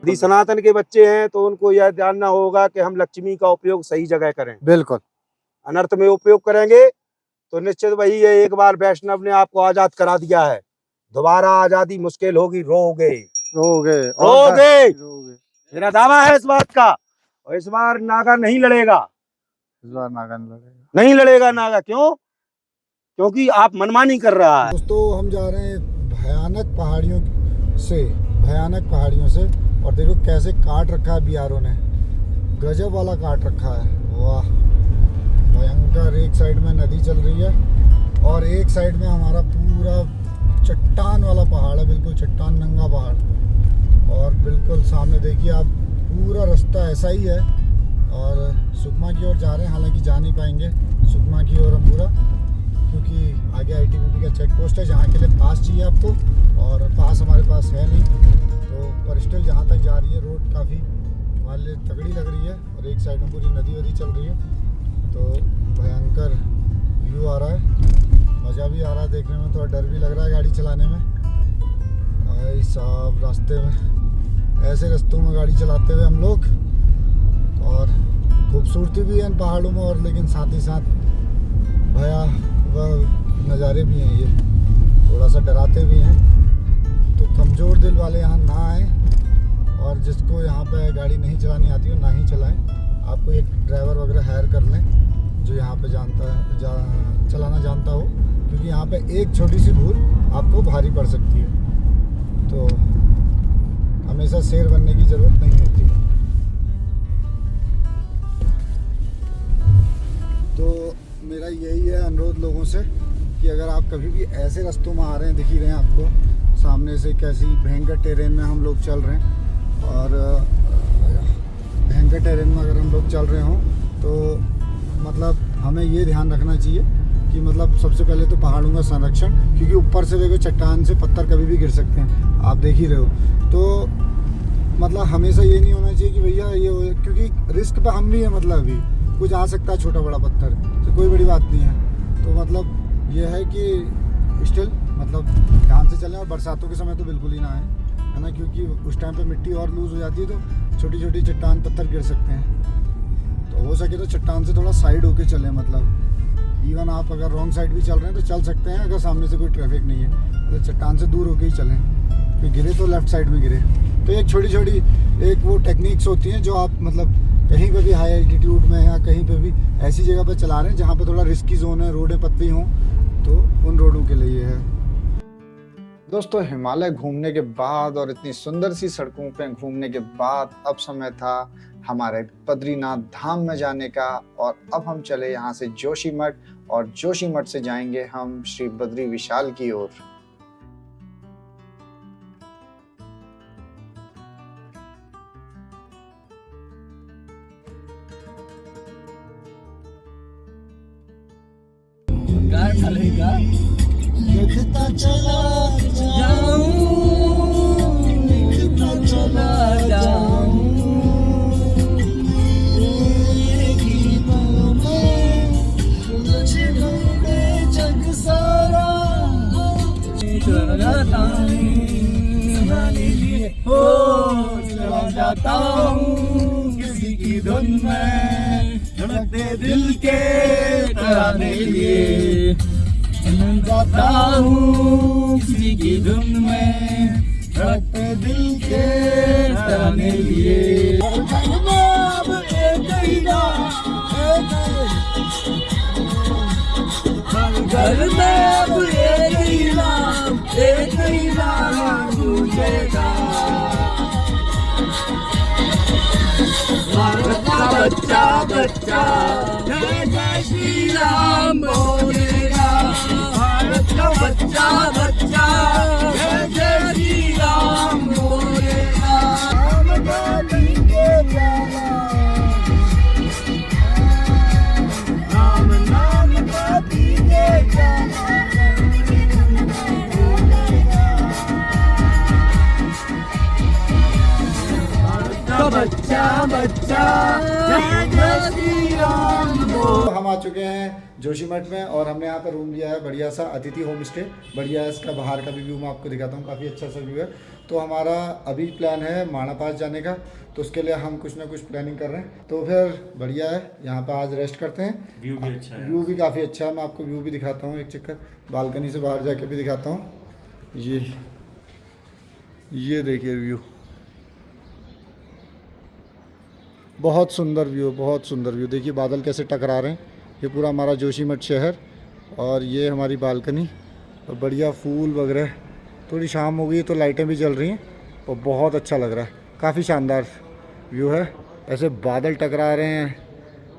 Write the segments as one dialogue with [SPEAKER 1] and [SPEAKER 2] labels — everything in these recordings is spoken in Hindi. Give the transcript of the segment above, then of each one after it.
[SPEAKER 1] यदि सनातन के बच्चे हैं तो उनको यह जानना होगा कि हम लक्ष्मी का उपयोग सही जगह करें।
[SPEAKER 2] बिल्कुल।
[SPEAKER 1] अनर्थ में उपयोग करेंगे तो निश्चित वही है, एक बार वैष्णव ने आपको आजाद करा दिया है, दोबारा आजादी मुश्किल होगी। रोगे मेरा दावा है इस बात का। और इस बार नागा नहीं लड़ेगा, नहीं लड़ेगा नागा। क्यों? क्योंकि आप मनमानी कर रहा है।
[SPEAKER 2] दोस्तों हम जा रहे हैं भयानक पहाड़ियों से और देखो कैसे काट रखा है बिहारों ने, गजब वाला काट रखा है। वाह भयंकर। एक साइड में नदी चल रही है और एक साइड में हमारा पूरा चट्टान वाला पहाड़ है, बिल्कुल चट्टान नंगा पहाड़। और बिल्कुल सामने देखिए आप, पूरा रास्ता ऐसा ही है। और सुकमा की ओर जा रहे हैं, हालांकि जा नहीं पाएंगे सुकमा की ओर हम पूरा, क्योंकि आगे आईटीबीपी का चेक पोस्ट है जहाँ के लिए पास चाहिए आपको, और पास हमारे पास है नहीं। तो पर स्टिल जहाँ तक जा रही है रोड काफ़ी हमारे लिए तगड़ी लग रही है और एक साइड में पूरी नदी वदी चल रही है। तो भयंकर व्यू आ रहा है, मज़ा भी आ रहा है देखने में, थोड़ा डर भी लग रहा है गाड़ी चलाने में। भाई साहब रास्ते में, ऐसे रास्तों में गाड़ी चलाते हुए हम लोग, और खूबसूरती भी है इन पहाड़ों में, और लेकिन साथ ही साथ भयावह नज़ारे भी हैं, ये थोड़ा सा डराते भी हैं। तो कमज़ोर दिल वाले यहाँ ना आए, और जिसको यहाँ पे गाड़ी नहीं चलानी आती हो ना ही चलाएं। आपको एक ड्राइवर वगैरह हायर कर लें जो यहाँ पे चलाना जानता हो, क्योंकि यहाँ पे एक छोटी सी भूल आपको भारी पड़ सकती है। तो हमेशा शेर बनने की ज़रूरत नहीं होती। तो मेरा यही है अनुरोध लोगों से कि अगर आप कभी भी ऐसे रास्तों में आ रहे हैं, दिख ही रहे हैं आपको सामने से कैसी भयंकर टेरेन में हम लोग चल रहे हैं, और भयंकर टेरेन में अगर हम लोग चल रहे हों तो मतलब हमें ये ध्यान रखना चाहिए कि मतलब सबसे पहले तो पहाड़ों का संरक्षण, क्योंकि ऊपर से देखो चट्टान से पत्थर कभी भी गिर सकते हैं, आप देख ही रहे हो। तो मतलब हमेशा ये नहीं होना चाहिए कि भैया ये, क्योंकि रिस्क पे हम भी हैं, मतलब अभी कुछ आ सकता है छोटा बड़ा पत्थर, तो कोई बड़ी बात नहीं है। तो मतलब ये है कि स्टिल मतलब ध्यान से चलें, और बरसातों के समय तो बिल्कुल ही ना आए, है ना, क्योंकि उस टाइम पे मिट्टी और लूज़ हो जाती है तो छोटी छोटी चट्टान पत्थर गिर सकते हैं। तो हो सके तो चट्टान से थोड़ा साइड होके चलें, मतलब इवन आप अगर रॉन्ग साइड भी चल रहे हैं तो चल सकते हैं, अगर सामने से कोई ट्रैफिक नहीं है तो चट्टान से दूर होके ही चलें, फिर गिरे तो लेफ़्ट साइड में गिरे। तो एक छोटी छोटी एक वो टेक्निक्स होती हैं जो आप मतलब कहीं पे भी हाई एल्टीट्यूड में या कहीं पे भी ऐसी जगह पे चला रहे हैं जहाँ पे थोड़ा रिस्की जोन है, रोडें पतली हों, तो उन रोडों के लिए है। दोस्तों हिमालय घूमने के बाद और इतनी सुंदर सी सड़कों पे घूमने के बाद अब समय था हमारे बद्रीनाथ धाम में जाने का। और अब हम चले यहाँ से जोशीमठ, और जोशीमठ से जाएंगे हम श्री बद्री विशाल की ओर।
[SPEAKER 3] लिखता चला जाऊं, लिखता चला जाऊं, ये गीतों में तुझे ढूंढे जग सारा, चला जाता हूँ किसी की धुन में, धड़कते दिल के तराने लिए जाता हूँ किसी की धुन में, धड़कते दिल के तराने लिए। अब एक ही नाम, घर में अब एक ही नाम गूंजेगा। भारत का बच्चा बच्चा जय जय श्री राम बोलेगा, भारत का बच्चा बच्चा जय जय श्री राम बोलेगा। राम का दीके प्यारा, राम नाम का दीके प्यारा, भारत का बच्चा बच्चा जय जय श्री राम
[SPEAKER 2] आ चुके हैं जोशीमठ में और हमने यहाँ पर रूम लिया है बढ़िया सा अतिथि होम स्टे। बढ़िया है, इसका बाहर का भी व्यू मैं आपको दिखाता हूँ, काफ़ी अच्छा सा व्यू है। तो हमारा अभी प्लान है माणा पास जाने का, तो उसके लिए हम कुछ ना कुछ प्लानिंग कर रहे हैं। तो फिर बढ़िया है, यहाँ पर आज रेस्ट करते हैं।
[SPEAKER 4] व्यू भी अच्छा है,
[SPEAKER 2] व्यू भी काफ़ी अच्छा है। मैं आपको व्यू भी दिखाता हूँ, एक चक्कर बालकनी से बाहर जाके भी दिखाता हूँ। ये देखिए व्यू, बहुत सुंदर व्यू, बहुत सुंदर व्यू। देखिए बादल कैसे टकरा रहे हैं। ये पूरा हमारा जोशीमठ शहर और ये हमारी बालकनी और बढ़िया फूल वगैरह। थोड़ी शाम हो गई तो लाइटें भी जल रही हैं और बहुत अच्छा लग रहा है, काफ़ी शानदार व्यू है। ऐसे बादल टकरा रहे हैं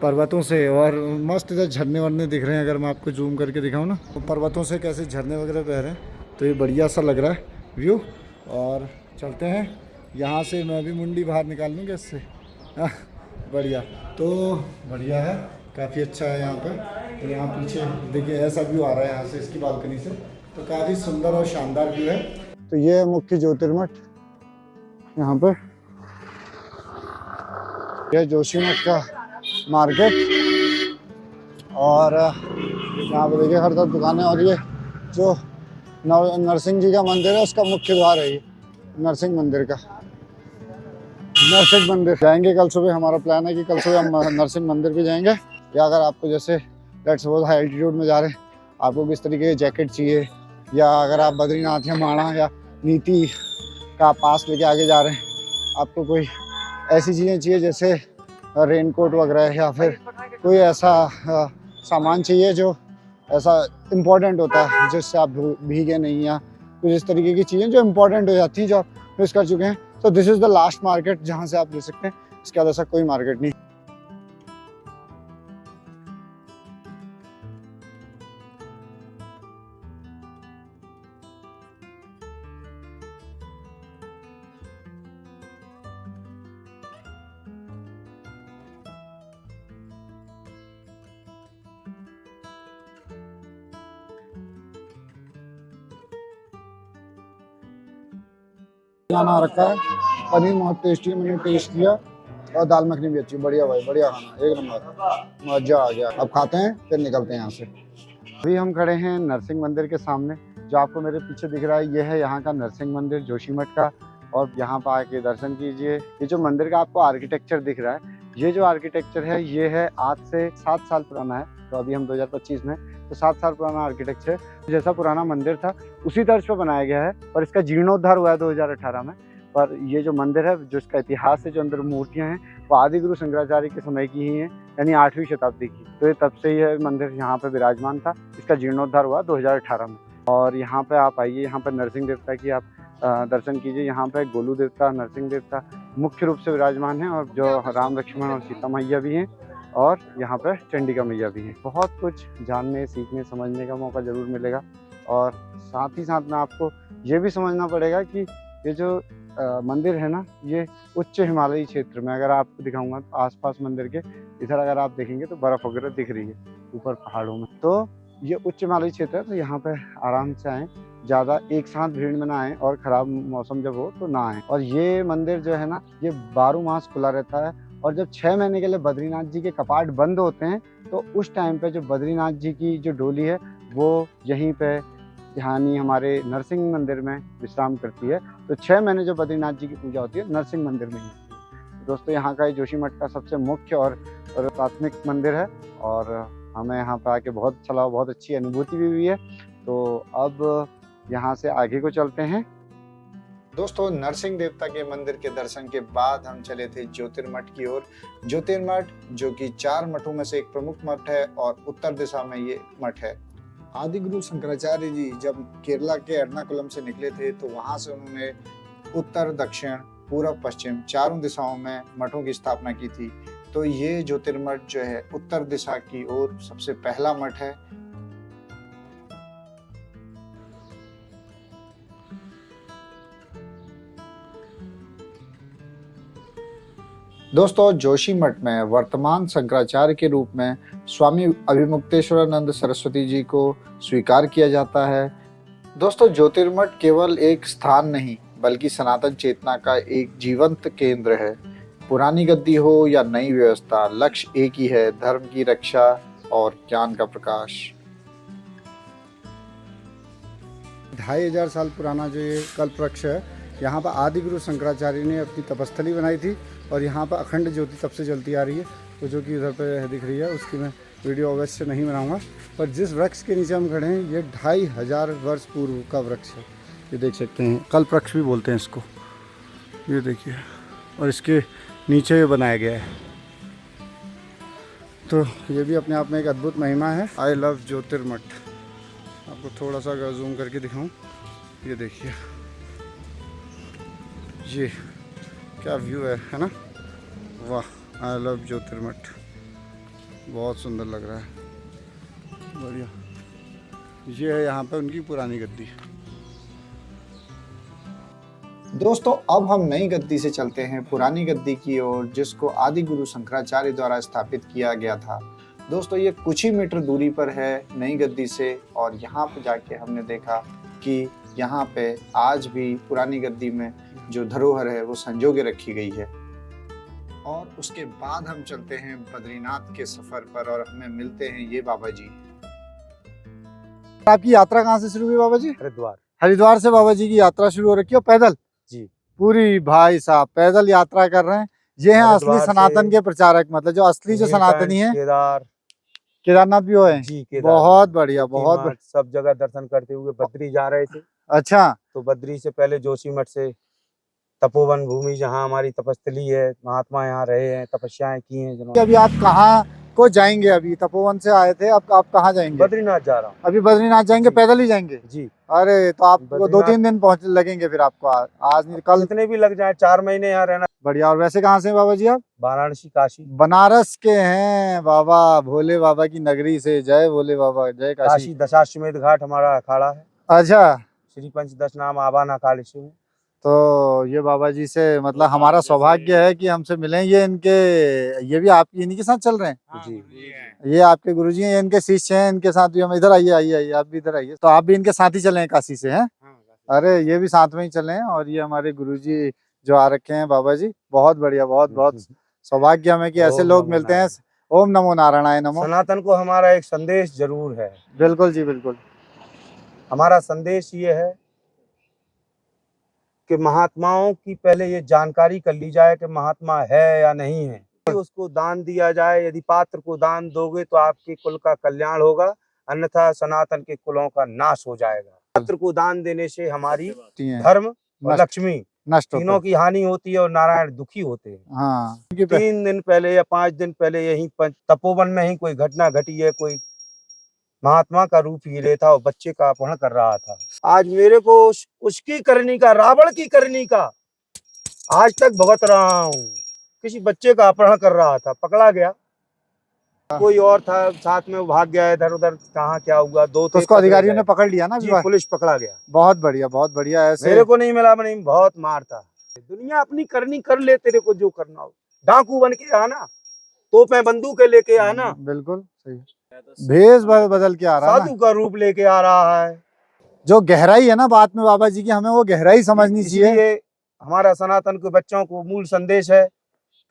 [SPEAKER 2] पर्वतों से और मस्त इधर झरने वरने दिख रहे हैं। अगर मैं आपको जूम करके दिखाऊँ ना, तो पर्वतों से कैसे झरने वगैरह बह रहे हैं, तो ये बढ़िया सा लग रहा है व्यू। और चलते हैं यहाँ से, मैं भी मुंडी बाहर निकाल लूँगा इससे। बढ़िया, तो बढ़िया है, काफ़ी अच्छा है यहाँ पर। तो यहाँ पीछे देखिए ऐसा व्यू आ रहा है यहाँ से, इसकी बालकनी से, तो काफ़ी सुंदर और शानदार व्यू है। तो ये है मुख्य ज्योतिर्मठ यहाँ पर, यह जोशीमठ का मार्केट और यहाँ पर देखिए हर तरफ दुकानें। और ये जो नरसिंह जी का मंदिर है उसका मुख्य द्वार है, ये नरसिंह मंदिर का, नरसिंह मंदिर जाएंगे कल सुबह। हमारा प्लान है कि कल सुबह हम नरसिंह मंदिर भी जाएंगे। या अगर आपको जैसे लेट्स सपोज हाई एल्टीट्यूड में जा रहे हैं, आपको किस तरीके की जैकेट चाहिए, या अगर आप बद्रीनाथ या माणा या नीति का पास लेके आगे जा रहे हैं, आपको कोई ऐसी चीज़ें चाहिए जैसे रेनकोट वगैरह, या फिर कोई ऐसा सामान चाहिए जो ऐसा इम्पोर्टेंट होता है जिससे आप भीगे नहीं, या कुछ इस तरीके की चीज़ें जो इम्पोर्टेंट हो जाती हैं जो आप मिस कर चुके हैं। तो this is the last market जहाँ से आप ले सकते हैं, इसके बाद ऐसा कोई मार्केट नहीं। खाना रखा है, पनीर बहुत टेस्टी है, मैंने टेस्ट किया, और दाल मखनी भी अच्छी, बढ़िया भाई, बढ़िया खाना, एक नंबर, मजा आ गया। अब खाते हैं फिर निकलते हैं यहाँ से। अभी हम खड़े हैं नरसिंह मंदिर के सामने, जो आपको मेरे पीछे दिख रहा है ये है यहाँ का नरसिंह मंदिर जोशीमठ का। और यहाँ पर आके दर्शन कीजिए। ये जो मंदिर का आपको आर्किटेक्चर दिख रहा है, ये जो आर्किटेक्चर है ये है आज से 7 साल पुराना है। तो अभी हम 2025 में, तो 7 साल पुराना आर्किटेक्चर, जैसा पुराना मंदिर था उसी तर्ज पर बनाया गया है, पर इसका जीर्णोद्धार हुआ है 2018 में। पर ये जो मंदिर है, जो इसका इतिहास है, जो अंदर मूर्तियां हैं, वो आदि गुरु शंकराचार्य के समय की ही हैं, यानी 8वीं शताब्दी की। तो ये तब से ये मंदिर यहाँ पे विराजमान था। इसका जीर्णोद्धार हुआ 2018 में। और यहाँ पे आप आइए, यहाँ पर नरसिंह देवता की आप दर्शन कीजिए। यहाँ पे गोलू देवता, नरसिंह देवता मुख्य रूप से विराजमान हैं, और जो राम लक्ष्मण और सीता मैया भी हैं, और यहाँ पर चंडिका मैया भी हैं। बहुत कुछ जानने, सीखने, समझने का मौका ज़रूर मिलेगा। और साथ ही साथ में आपको ये भी समझना पड़ेगा कि ये जो मंदिर है ना, ये उच्च हिमालयी क्षेत्र में, अगर आपको दिखाऊंगा तो आसपास मंदिर के इधर अगर आप देखेंगे तो बर्फ़ वगैरह दिख रही है ऊपर पहाड़ों में। तो ये उच्च हिमालयी क्षेत्र है, तो यहाँ पे आराम से आएँ, ज़्यादा एक साथ भीड़ में ना आएँ, और ख़राब मौसम जब हो तो ना आएँ। और ये मंदिर जो है ना, ये 12 मास खुला रहता है। और जब 6 महीने के लिए बद्रीनाथ जी के कपाट बंद होते हैं, तो उस टाइम पे जो बद्रीनाथ जी की जो डोली है वो यहीं पे यानी हमारे नरसिंह मंदिर में विश्राम करती है। तो 6 महीने जो बद्रीनाथ जी की पूजा होती है नरसिंह मंदिर में ही होती है। दोस्तों, यहाँ का जोशीमठ का सबसे मुख्य और प्राथमिक मंदिर है, और हमें यहाँ पर आके बहुत अच्छा लगा, बहुत अच्छी अनुभूति भी हुई है। तो अब यहाँ से आगे को चलते हैं। दोस्तों, नरसिंह देवता के मंदिर के दर्शन के बाद हम चले थे ज्योतिर्मठ की ओर। ज्योतिर्मठ जो कि 4 मठों में से एक प्रमुख मठ है, और उत्तर दिशा में ये मठ है। आदि गुरु शंकराचार्य जी जब केरला के एर्नाकुलम से निकले थे, तो वहां से उन्होंने उत्तर, दक्षिण, पूर्व, पश्चिम चारों दिशाओं में मठों की स्थापना की थी। तो ये ज्योतिर्मठ जो है उत्तर दिशा की ओर सबसे पहला मठ है। दोस्तों, जोशीमठ में वर्तमान शंकराचार्य के रूप में स्वामी अभिमुक्तेश्वरानंद सरस्वती जी को स्वीकार किया जाता है। दोस्तों, ज्योतिर्मठ केवल एक स्थान नहीं, बल्कि सनातन चेतना का एक जीवंत केंद्र है। पुरानी गद्दी हो या नई व्यवस्था, लक्ष्य एक ही है, धर्म की रक्षा, और ज्ञान का प्रकाश। 2500 साल पुराना जो ये कल्प वृक्ष है, यहाँ पर आदि गुरु शंकराचार्य ने अपनी तपस्थली बनाई थी और यहाँ पर अखंड ज्योति तब से जलती आ रही है। तो जो कि उधर पर दिख रही है उसकी मैं वीडियो अवश्य नहीं बनाऊंगा, पर जिस वृक्ष के नीचे हम खड़े हैं ये 2500 वर्ष पूर्व का वृक्ष है। ये देख सकते हैं, कल्प वृक्ष भी बोलते हैं इसको। ये देखिए, और इसके नीचे ये बनाया गया है। तो ये भी अपने आप में एक अद्भुत महिमा है। I love Jyotirmath. आपको थोड़ा सा अगर जूम करके दिखाऊं, ये देखिए, ये क्या व्यू है ना। वाह, आई लव ज्योतिर्मठ, बहुत सुंदर लग रहा है, बढ़िया। ये है यहाँ पे उनकी पुरानी गद्दी। दोस्तों, अब हम नई गद्दी से चलते हैं पुरानी गद्दी की ओर, जिसको आदि गुरु शंकराचार्य द्वारा स्थापित किया गया था। दोस्तों, ये कुछ ही मीटर दूरी पर है नई गद्दी से, और यहाँ पे जाके हमने देखा कि यहाँ पे आज भी पुरानी गद्दी में जो धरोहर है वो संजो के रखी गई है। और उसके बाद हम चलते हैं बद्रीनाथ के सफर पर और हमें मिलते हैं ये बाबा जी। आपकी यात्रा कहाँ से शुरू हुई बाबा जी?
[SPEAKER 1] हरिद्वार।
[SPEAKER 2] हरिद्वार से बाबा जी की यात्रा शुरू हो रखी है, पैदल
[SPEAKER 1] जी।
[SPEAKER 2] पूरी भाई साहब पैदल यात्रा कर रहे हैं। ये हैं असली सनातन के प्रचारक, मतलब जो असली जो सनातनी है। केदारनाथ भी हुए हैं
[SPEAKER 1] जी,
[SPEAKER 2] बहुत बढ़िया, बहुत बढ़िया।
[SPEAKER 1] सब जगह दर्शन करते हुए बद्री जा रहे थे।
[SPEAKER 2] अच्छा,
[SPEAKER 1] तो बद्री से पहले जोशीमठ से तपोवन भूमि, जहाँ हमारी तपस्थली है, महात्मा यहाँ रहे हैं, तपस्याएं की हैं जिन्होंने।
[SPEAKER 2] अभी आप कहाँ को जाएंगे? अभी तपोवन से आए थे, अब आप कहाँ जाएंगे?
[SPEAKER 1] बद्रीनाथ जा रहा हूँ।
[SPEAKER 2] अभी बद्रीनाथ जाएंगे, पैदल ही जाएंगे
[SPEAKER 1] जी।
[SPEAKER 2] अरे, तो आपको 2-3 दिन पहुँच लगेंगे फिर आपको, आज नहीं कल
[SPEAKER 1] जितने भी लग जाए, 4 महीने यहाँ रहना।
[SPEAKER 2] बढ़िया। और वैसे कहाँ से बाबा जी आप?
[SPEAKER 1] वाराणसी, काशी,
[SPEAKER 2] बनारस के हैं बाबा, भोले बाबा की नगरी से। जय भोले बाबा, जय
[SPEAKER 1] काशी। दशाश्वमेध घाट हमारा अखाड़ा है।
[SPEAKER 2] अच्छा,
[SPEAKER 1] श्री पंचदश नाम आवाहन अखाड़े।
[SPEAKER 2] तो ये बाबा जी से मतलब हमारा सौभाग्य है कि हमसे मिलें। ये भी आपकी इन्हीं के साथ चल रहे हैं
[SPEAKER 1] जी।
[SPEAKER 2] ये आपके गुरुजी हैं, इनके शिष्य हैं, इनके साथ भी हम। इधर आइए, आइए, आप भी इधर आइए। तो आप भी इनके साथ ही चले हैं काशी से हैं? अरे, ये भी साथ में ही चले हैं। और ये हमारे गुरुजी जो आ रखे हैं बाबा जी, बहुत बढ़िया, बहुत बहुत सौभाग्य हमें कि ऐसे लोग मिलते हैं। ओम नमो नारायणाय नमो।
[SPEAKER 1] सनातन को हमारा एक संदेश जरूर है।
[SPEAKER 2] बिल्कुल जी, बिल्कुल।
[SPEAKER 1] हमारा संदेश ये है कि महात्माओं की पहले ये जानकारी कर ली जाए कि महात्मा है या नहीं है, उसको दान दिया जाए। यदि पात्र को दान दोगे तो आपके कुल का कल्याण होगा, अन्यथा सनातन के कुलों का नाश हो जाएगा। पात्र को दान देने से हमारी धर्म और लक्ष्मी
[SPEAKER 2] नष्ट
[SPEAKER 1] तीनों की हानि होती है और नारायण दुखी होते हैं।
[SPEAKER 2] हाँ।
[SPEAKER 1] 3 दिन पहले या 5 दिन पहले यही तपोवन में ही कोई घटना घटी है। कोई महात्मा का रूप ही लेता और बच्चे का अपहरण कर रहा था। आज मेरे को उसकी करनी का, रावण की करनी का आज तक भुगत रहा हूँ। किसी बच्चे का अपहरण कर रहा था, पकड़ा गया। कोई और था साथ में, वो भाग गया इधर उधर, कहाँ क्या हुआ। 2
[SPEAKER 2] तो उसको अधिकारियों ने पकड़ लिया ना?
[SPEAKER 1] जी, पुलिस पकड़ा गया।
[SPEAKER 2] बहुत बढ़िया, बहुत बढ़िया। ऐसे
[SPEAKER 1] मेरे को नहीं मिला, मैंने बहुत मार था। दुनिया अपनी करनी कर ले, तेरे को जो करना हो। डाकू बन के आना, तोपें बंदूकें लेके आना।
[SPEAKER 2] बिल्कुल सही। भेष बदल के आ रहा है,
[SPEAKER 1] साधु का रूप लेके आ रहा है।
[SPEAKER 2] जो गहराई है ना बात में बाबा जी की, हमें वो गहराई समझनी चाहिए।
[SPEAKER 1] हमारा सनातन के बच्चों को मूल संदेश है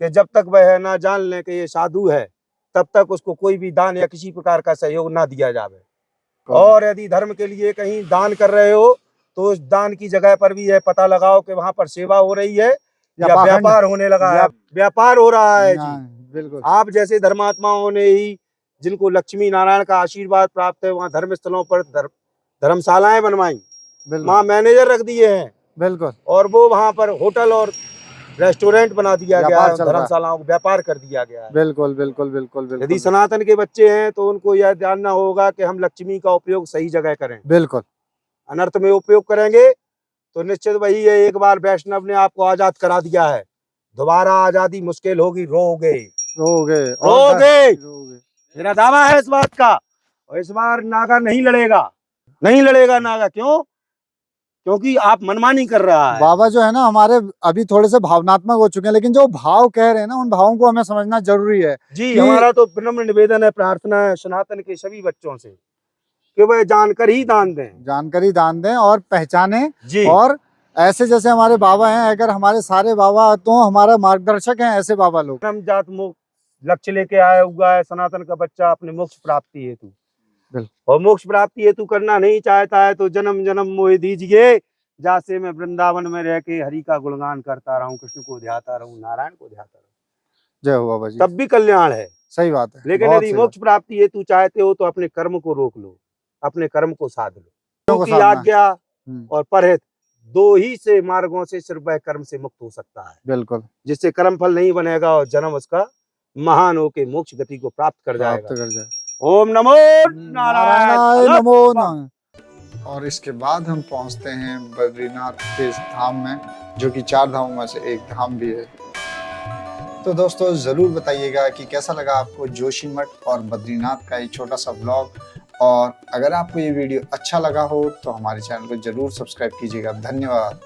[SPEAKER 1] कि जब तक वह ना जान ले कि ये साधु है, तब तक उसको कोई भी दान या किसी प्रकार का सहयोग ना दिया जावे। और यदि धर्म के लिए कहीं दान कर रहे हो तो उस दान की जगह पर भी यह पता लगाओ कि वहाँ पर सेवा हो रही है या व्यापार होने लगा है। व्यापार हो रहा है जी।
[SPEAKER 2] बिल्कुल।
[SPEAKER 1] आप जैसे धर्मात्माओं ने ही, जिनको लक्ष्मी नारायण का आशीर्वाद प्राप्त है, वहाँ धर्म स्थलों पर धर्मशालाएं बनवाई, वहाँ मैनेजर रख दिए हैं।
[SPEAKER 2] बिल्कुल।
[SPEAKER 1] और वो वहाँ पर होटल और रेस्टोरेंट बना दिया गया है, धर्मशालाओं को व्यापार कर दिया गया है।
[SPEAKER 2] बिल्कुल बिल्कुल बिल्कुल।
[SPEAKER 1] यदि सनातन के बच्चे हैं तो उनको यह जानना होगा कि हम लक्ष्मी का उपयोग सही जगह करें।
[SPEAKER 2] बिल्कुल।
[SPEAKER 1] अनर्थ में उपयोग करेंगे तो निश्चित वही है, एक बार वैष्णव ने आपको आजाद करा दिया है, दोबारा आजादी मुश्किल होगी। रोगे मेरा दावा है इस बात का। और इस बार नागा नहीं लड़ेगा नागा। क्यों? क्योंकि आप मनमानी कर रहा है।
[SPEAKER 2] बाबा जो है ना हमारे अभी थोड़े से भावनात्मक हो चुके हैं, लेकिन जो भाव कह रहे हैं ना, उन भावों को हमें समझना जरूरी है
[SPEAKER 1] जी। हमारा तो विनम्र निवेदन है, प्रार्थना है सनातन के सभी बच्चों से कि वह जानकर ही दान दें और पहचाने जी। और
[SPEAKER 2] ऐसे जैसे हमारे बाबा हैं, अगर हमारे सारे बाबा तो हमारा मार्गदर्शक हैं ऐसे बाबा लोग।
[SPEAKER 1] जात मुक्त लक्ष्य लेके आया हुआ है सनातन का बच्चा अपने मोक्ष प्राप्ति हेतु।
[SPEAKER 2] बिल्कुल।
[SPEAKER 1] और मोक्ष प्राप्ति हेतु करना नहीं चाहता है तो जन्म जन्म मोह दीजिए, जैसे मैं वृंदावन में रह के हरि का गुणगान करता रहूं, कृष्ण को ध्याता रहूं, नारायण को ध्याता रहूं,
[SPEAKER 2] जय हो बाबा जी।
[SPEAKER 1] तब भी कल्याण है।
[SPEAKER 2] सही बात है।
[SPEAKER 1] लेकिन
[SPEAKER 2] बहुत
[SPEAKER 1] यदि
[SPEAKER 2] सही
[SPEAKER 1] मोक्ष प्राप्ति हेतु चाहते हो तो अपने कर्म को रोक लो, अपने कर्म को साध लो।
[SPEAKER 2] को
[SPEAKER 1] की
[SPEAKER 2] साधना है।
[SPEAKER 1] आज्ञा
[SPEAKER 2] हम्म,
[SPEAKER 1] और परहित दो ही से मार्गों से सिर्फ वह कर्म से मुक्त हो सकता है,
[SPEAKER 2] बिल्कुल
[SPEAKER 1] जिससे कर्म फल नहीं बनेगा और जन्म उसका महान होके मोक्ष गति को प्राप्त कर
[SPEAKER 2] प्राप्त
[SPEAKER 1] जाएगा।
[SPEAKER 2] कर जाए।
[SPEAKER 1] ओम नमो
[SPEAKER 2] नारायणाय
[SPEAKER 1] नारायण।
[SPEAKER 2] नमो नमः। और इसके बाद हम पहुंचते हैं बद्रीनाथ के इस धाम में, जो कि 4 धामों में से एक धाम भी है। तो दोस्तों ज़रूर बताइएगा कि कैसा लगा आपको जोशी मठ और बद्रीनाथ का ये छोटा सा ब्लॉग। और अगर आपको ये वीडियो अच्छा लगा हो तो हमारे चैनल को ज़रूर सब्सक्राइब कीजिएगा। धन्यवाद।